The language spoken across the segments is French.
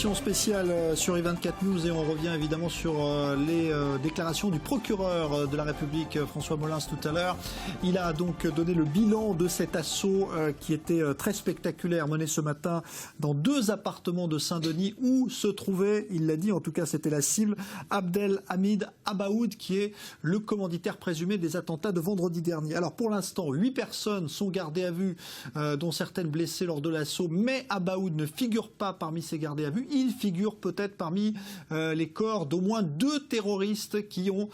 édition spéciale sur I24 News et on revient évidemment sur les déclarations du procureur de la République François Molins tout à l'heure. Il a donc donné le bilan de cet assaut qui était très spectaculaire mené ce matin dans 2 appartements de Saint-Denis où se trouvait, il l'a dit, en tout cas c'était la cible, Abdelhamid Abaoud qui est le commanditaire présumé des attentats de vendredi dernier. Alors pour l'instant, 8 personnes sont gardées à vue, dont certaines blessées lors de l'assaut, mais Abaoud ne figure pas parmi ces gardés à vue. Il figure peut-être parmi les corps d'au moins 2 terroristes qui ont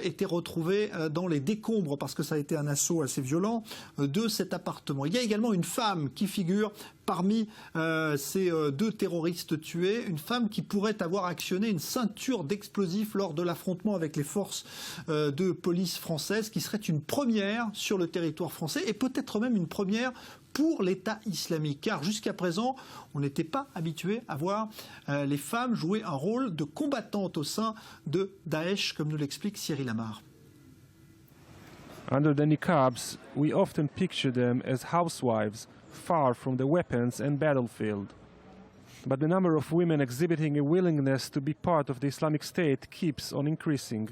été retrouvés dans les décombres, parce que ça a été un assaut assez violent, de cet appartement. Il y a également une femme qui figure parmi ces 2 terroristes tués, une femme qui pourrait avoir actionné une ceinture d'explosifs lors de l'affrontement avec les forces de police françaises, qui serait une première sur le territoire français et peut-être même une première pour l'État islamique, car jusqu'à présent, on n'était pas habitué à voir les femmes jouer un rôle de combattantes au sein de Daesh, comme nous l'explique Cyril Amar. Under the niqabs, we often picture them as housewives, far from the weapons and battlefield. But the number of women exhibiting a willingness to be part of the Islamic State keeps on increasing.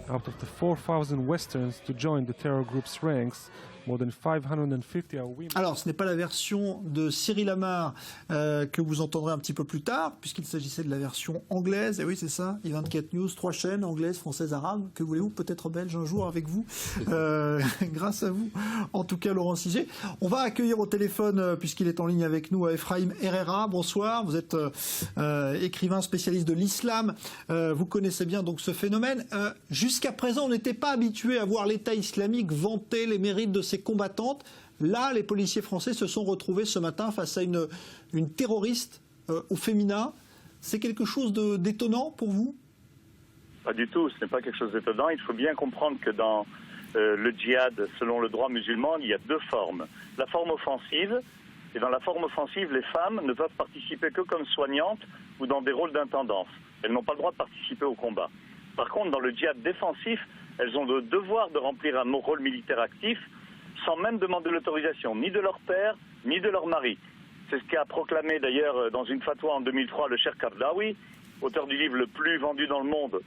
Out of the 4,000 Westerns to join the terror group's ranks, more than 550 are women. Alors, ce n'est pas la version de Cyril Amar que vous entendrez un petit peu plus tard, puisqu'il s'agissait de la version anglaise. Et oui, c'est ça, I24 News, 3 chaînes, anglaise, française, arabe. Que voulez-vous, peut-être belge un jour avec vous, grâce à vous. En tout cas, Laurent Siget. On va accueillir au téléphone, puisqu'il est en ligne avec nous, Ephraim Herrera. Bonsoir, vous êtes écrivain spécialiste de l'islam. Vous connaissez bien donc ce phénomène. Jusqu'à présent, on n'était pas habitué à voir l'État islamique vanter les mérites de ses combattantes. Là, les policiers français se sont retrouvés ce matin face à une terroriste au féminin. C'est quelque chose d'étonnant pour vous? Pas du tout, ce n'est pas quelque chose d'étonnant. Il faut bien comprendre que dans le djihad, selon le droit musulman, il y a 2 formes. La forme offensive, et dans la forme offensive, les femmes ne peuvent participer que comme soignantes ou dans des rôles d'intendance. Elles n'ont pas le droit de participer au combat. Par contre, dans le djihad défensif, elles ont le devoir de remplir un rôle militaire actif sans même demander l'autorisation, ni de leur père, ni de leur mari. C'est ce qu'a proclamé d'ailleurs dans une fatwa en 2003 le Cheikh Qaradawi, auteur du livre le plus vendu dans le monde,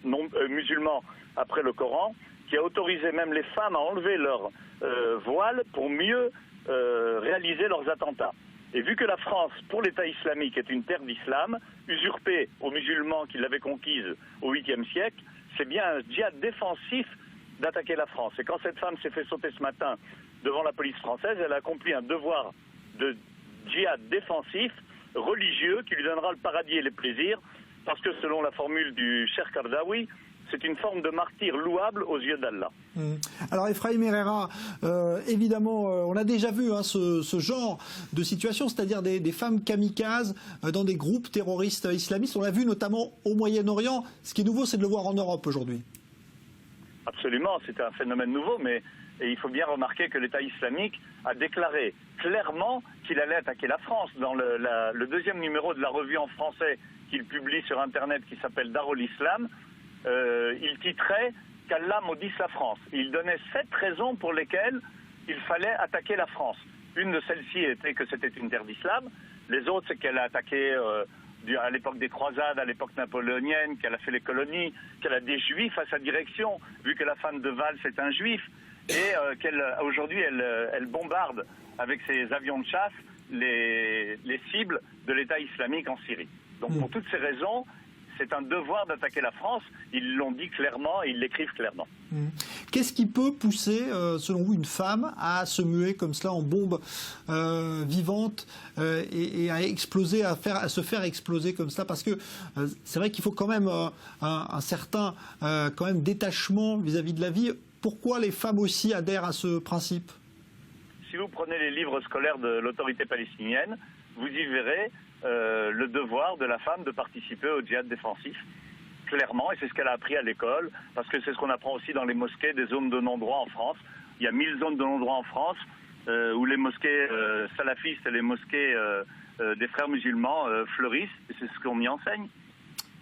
musulman, après le Coran, qui a autorisé même les femmes à enlever leur voile pour mieux réaliser leurs attentats. Et vu que la France, pour l'État islamique, est une terre d'islam, usurpée aux musulmans qui l'avaient conquise au 8e siècle, c'est bien un djihad défensif d'attaquer la France. Et quand cette femme s'est fait sauter ce matin devant la police française, elle a accompli un devoir de djihad défensif, religieux, qui lui donnera le paradis et les plaisirs, parce que selon la formule du Cheikh Qaradawi, c'est une forme de martyr louable aux yeux d'Allah. Alors Ephraim Herrera, évidemment, on a déjà vu ce genre de situation, c'est-à-dire des femmes kamikazes dans des groupes terroristes islamistes. On l'a vu notamment au Moyen-Orient. Ce qui est nouveau, c'est de le voir en Europe aujourd'hui. Absolument, c'est un phénomène nouveau, mais il faut bien remarquer que l'État islamique a déclaré clairement qu'il allait attaquer la France. Dans le 2e numéro de la revue en français qu'il publie sur Internet, qui s'appelle Darul Islam, il titrait qu'Allah maudisse la France. Il donnait 7 raisons pour lesquelles il fallait attaquer la France. Une de celles-ci était que c'était une terre d'islam. Les autres, c'est qu'elle a attaqué à l'époque des croisades, à l'époque napoléonienne, qu'elle a fait les colonies, qu'elle a des juifs à sa direction, vu que la femme de Valls est un juif, et qu'aujourd'hui elle bombarde avec ses avions de chasse les cibles de l'État islamique en Syrie. Donc pour toutes ces raisons, c'est un devoir d'attaquer la France. Ils l'ont dit clairement et ils l'écrivent clairement. Qu'est-ce qui peut pousser, selon vous, une femme à se muer comme cela en bombe vivante et à exploser, à se faire exploser comme ça? Parce que c'est vrai qu'il faut quand même un certain détachement vis-à-vis de la vie. Pourquoi les femmes aussi adhèrent à ce principe? Si vous prenez les livres scolaires de l'autorité palestinienne, vous y verrez le devoir de la femme de participer au djihad défensif, clairement, et c'est ce qu'elle a appris à l'école, parce que c'est ce qu'on apprend aussi dans les mosquées des zones de non-droit en France. Il y a 1000 zones de non-droit en France, où les mosquées salafistes et les mosquées des frères musulmans fleurissent, et c'est ce qu'on y enseigne.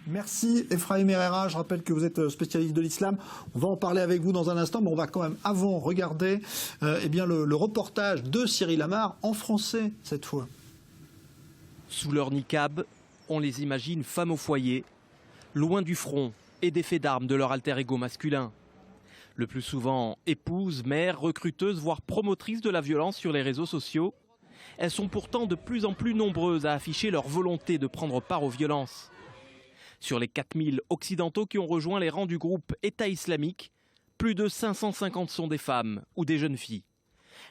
Merci Ephraim Herrera, je rappelle que vous êtes spécialiste de l'islam. On va en parler avec vous dans un instant, mais on va quand même avant regarder le reportage de Cyril Amar en français cette fois. Sous leur niqab, on les imagine femmes au foyer, loin du front et des faits d'armes de leur alter ego masculin. Le plus souvent épouses, mères, recruteuses, voire promotrices de la violence sur les réseaux sociaux, elles sont pourtant de plus en plus nombreuses à afficher leur volonté de prendre part aux violences. Sur les 4000 occidentaux qui ont rejoint les rangs du groupe État islamique, plus de 550 sont des femmes ou des jeunes filles.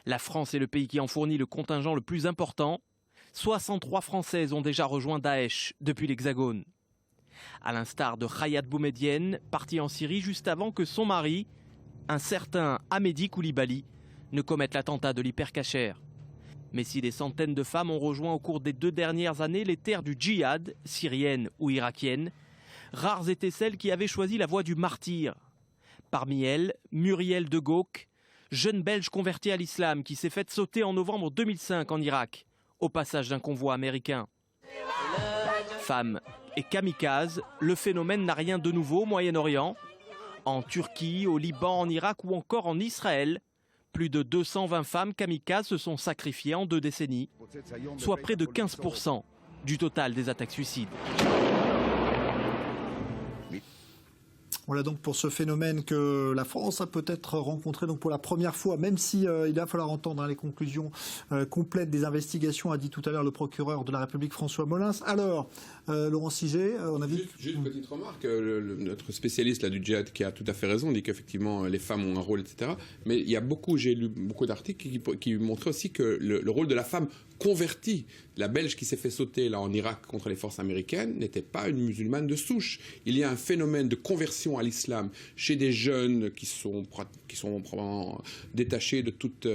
La France est le pays qui en fournit le contingent le plus important. 63 Françaises ont déjà rejoint Daesh depuis l'Hexagone. À l'instar de Khayat Boumedienne, partie en Syrie juste avant que son mari, un certain Ahmedi Koulibaly, ne commette l'attentat de l'Hypercacher. Mais si des centaines de femmes ont rejoint au cours des 2 dernières années les terres du djihad, syriennes ou irakiennes, rares étaient celles qui avaient choisi la voie du martyr. Parmi elles, Muriel de Gauque, jeune Belge convertie à l'islam qui s'est faite sauter en novembre 2005 en Irak, au passage d'un convoi américain. Femme et kamikaze, le phénomène n'a rien de nouveau au Moyen-Orient. En Turquie, au Liban, en Irak ou encore en Israël, plus de 220 femmes kamikazes se sont sacrifiées en 2 décennies, soit près de 15% du total des attaques suicides. Voilà donc pour ce phénomène que la France a peut-être rencontré donc pour la première fois, même si il va falloir entendre les conclusions complètes des investigations, a dit tout à l'heure le procureur de la République François Molins. Alors, Laurent Siget, on a vu... Juste une petite remarque, notre spécialiste là, du djihad qui a tout à fait raison, dit qu'effectivement les femmes ont un rôle, etc. Mais il y a j'ai lu beaucoup d'articles qui montraient aussi que le rôle de la femme convertie, la Belge qui s'est fait sauter là en Irak contre les forces américaines, n'était pas une musulmane de souche. Il y a un phénomène de conversion à l'islam chez des jeunes qui sont probablement détachés de toute...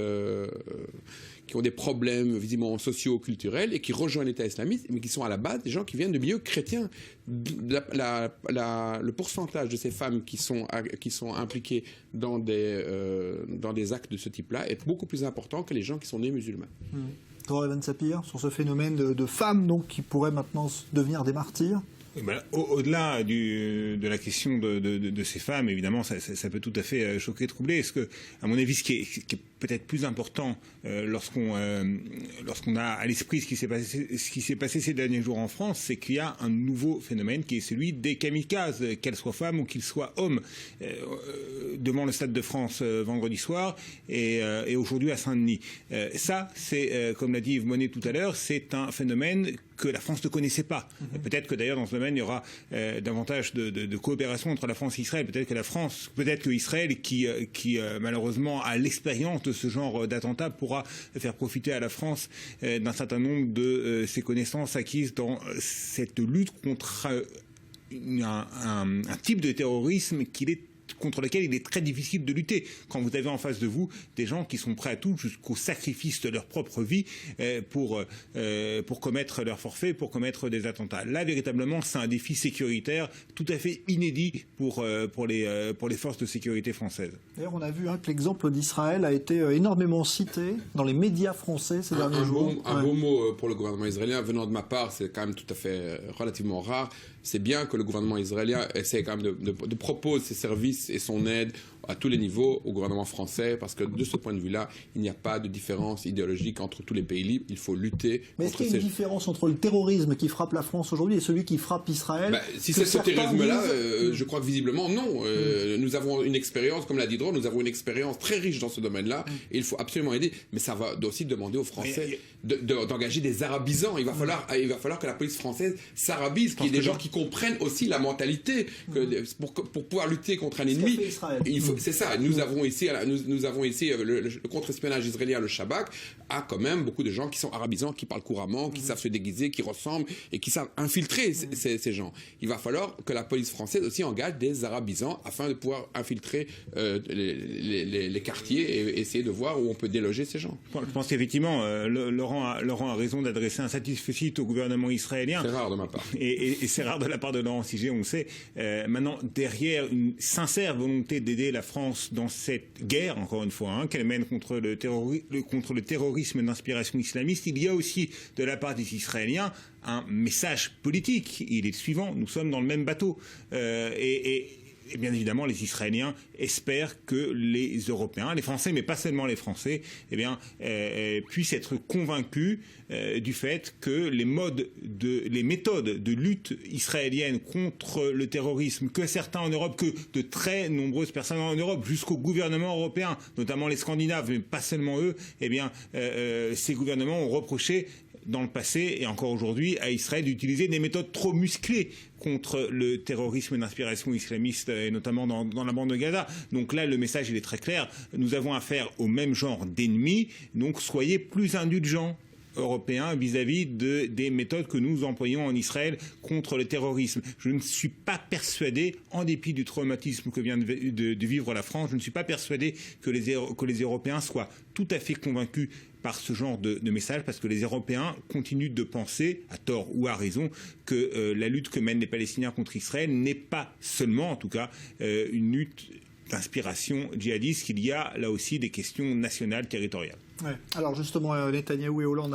qui ont des problèmes visiblement sociaux-culturels et qui rejoignent l'État islamique, mais qui sont à la base des gens qui viennent de milieux chrétiens. Le pourcentage de ces femmes qui sont impliquées dans des actes de ce type-là est beaucoup plus important que les gens qui sont nés musulmans. Evan Sapir, sur ce phénomène de femmes donc, qui pourraient maintenant devenir des martyrs. Au-delà de la question de ces femmes, évidemment, ça peut tout à fait choquer, troubler. Est-ce que, à mon avis, ce qui est peut-être plus important lorsqu'on a à l'esprit ce qui s'est passé ces derniers jours en France, c'est qu'il y a un nouveau phénomène qui est celui des kamikazes, qu'elles soient femmes ou qu'ils soient hommes, devant le Stade de France vendredi soir et aujourd'hui à Saint-Denis. Ça, c'est, comme l'a dit Yves Monet tout à l'heure, c'est un phénomène que la France ne connaissait pas. Peut-être que d'ailleurs dans ce domaine il y aura davantage de coopération entre la France et Israël. Peut-être que Israël, qui malheureusement a l'expérience de ce genre d'attentat, pourra faire profiter à la France d'un certain nombre de ses connaissances acquises dans cette lutte contre un type de terrorisme contre lequel il est très difficile de lutter. Quand vous avez en face de vous des gens qui sont prêts à tout jusqu'au sacrifice de leur propre vie pour commettre leur forfait, pour commettre des attentats. Là, véritablement, c'est un défi sécuritaire tout à fait inédit pour les forces de sécurité françaises. D'ailleurs, on a vu que l'exemple d'Israël a été énormément cité dans les médias français ces derniers jours. Un beau mot pour le gouvernement israélien, venant de ma part, c'est quand même tout à fait relativement rare. C'est bien que le gouvernement israélien essaie quand même de proposer ses services et son aide à tous les niveaux au gouvernement français, parce que de ce point de vue-là, il n'y a pas de différence idéologique entre tous les pays libres. Il faut lutter contre ces... Mais est-ce qu'il y a une différence entre le terrorisme qui frappe la France aujourd'hui et celui qui frappe Israël? Si c'est ce terrorisme-là, je crois que visiblement, non. Nous avons une expérience, comme l'a dit Drone, nous avons une expérience très riche dans ce domaine-là, et il faut absolument aider. Mais ça va aussi demander aux Français d'engager des arabisants. Il va falloir que la police française s'arabise, qu'il y ait des gens qui comprennent aussi la mentalité, pour pouvoir lutter contre un ennemi. C'est ça. Nous avons ici le contre-espionnage israélien, le Shabak, a quand même beaucoup de gens qui sont arabisants, qui parlent couramment, qui savent se déguiser, qui ressemblent et qui savent infiltrer ces gens. Il va falloir que la police française aussi engage des arabisants afin de pouvoir infiltrer les quartiers et essayer de voir où on peut déloger ces gens. Je pense qu'effectivement, Laurent a raison d'adresser un satisfecit au gouvernement israélien. C'est rare de ma part. Et c'est rare de la part de Laurent Siget, on le sait. Maintenant, derrière une sincère volonté d'aider la France dans cette guerre, encore une fois, qu'elle mène contre le terrorisme d'inspiration islamiste, il y a aussi de la part des Israéliens un message politique. Il est le suivant: nous sommes dans le même bateau. Et et bien évidemment, les Israéliens espèrent que les Européens, les Français, mais pas seulement les Français, puissent être convaincus du fait que les méthodes de lutte israélienne contre le terrorisme, que certains en Europe, que de très nombreuses personnes en Europe, jusqu'au gouvernement européen, notamment les Scandinaves, mais pas seulement eux, ces gouvernements ont reproché dans le passé et encore aujourd'hui à Israël d'utiliser des méthodes trop musclées contre le terrorisme d'inspiration islamiste et notamment dans la bande de Gaza. Donc là, le message il est très clair. Nous avons affaire au même genre d'ennemis, donc soyez plus indulgents européens vis-à-vis des méthodes que nous employons en Israël contre le terrorisme. Je ne suis pas persuadé, en dépit du traumatisme que vient de vivre la France, je ne suis pas persuadé que les Européens soient tout à fait convaincus par ce genre de message, parce que les Européens continuent de penser, à tort ou à raison, que la lutte que mènent les Palestiniens contre Israël n'est pas seulement, en tout cas, une lutte d'inspiration djihadiste, qu'il y a là aussi des questions nationales, territoriales. Ouais. Alors justement, Netanyahou et Hollande